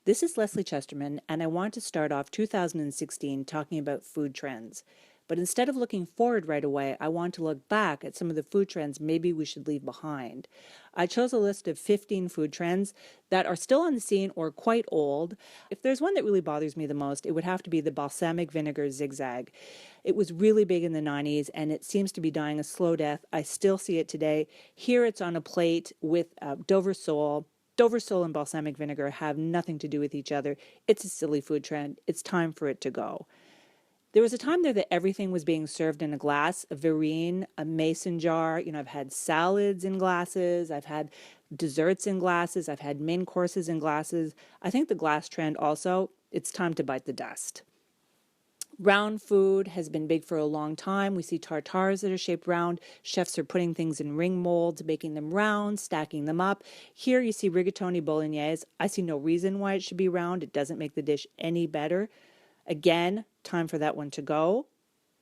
This is Lesley Chesterman, and I want to start off 2016 talking about food trends. But instead of looking forward right away, I want to look back at some of the food trends maybe we should leave behind. I chose a list of 15 food trends that are still on the scene or quite old. If there's one that really bothers me the most, it would have to be the balsamic vinegar zigzag. It was really big in the 90s and it seems to be dying a slow death. I still see it today. Here it's on a plate with Dover sole. Dover sole and balsamic vinegar have nothing to do with each other. It's a silly food trend. It's time for it to go. There was a time there that everything was being served in a glass, a verrine, a mason jar. I've had salads in glasses. I've had desserts in glasses. I've had main courses in glasses. I think the glass trend also, it's time to bite the dust. Round food has been big for a long time. We see tartares that are shaped round. Chefs are putting things in ring molds, making them round, stacking them up. Here you see rigatoni bolognese. I see no reason why it should be round. It doesn't make the dish any better. Again, time for that one to go.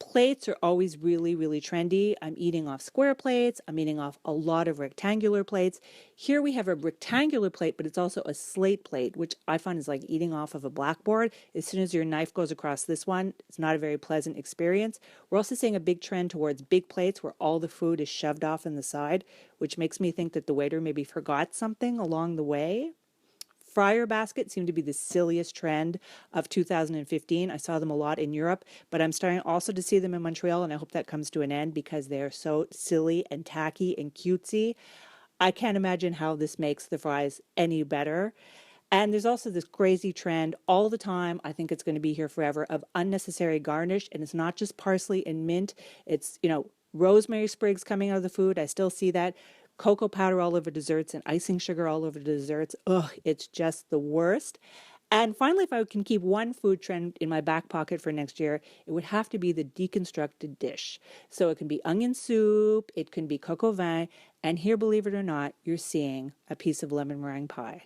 Plates are always really, really trendy. I'm eating off square plates. I'm eating off a lot of rectangular plates. Here we have a rectangular plate, but it's also a slate plate, which I find is like eating off of a blackboard. As soon as your knife goes across this one, it's not a very pleasant experience. We're also seeing a big trend towards big plates where all the food is shoved off in the side, which makes me think that the waiter maybe forgot something along the way. Fryer baskets seem to be the silliest trend of 2015. I saw them a lot in Europe, but I'm starting also to see them in Montreal, and I hope that comes to an end because they're so silly and tacky and cutesy. I can't imagine how this makes the fries any better. And there's also this crazy trend all the time, I think it's going to be here forever, of unnecessary garnish. And it's not just parsley and mint. It's, rosemary sprigs coming out of the food. I still see that. Cocoa powder all over desserts and icing sugar all over desserts. Ugh, it's just the worst. And finally, if I can keep one food trend in my back pocket for next year, it would have to be the deconstructed dish. So it can be onion soup, it can be coq au vin, and here, believe it or not, you're seeing a piece of lemon meringue pie.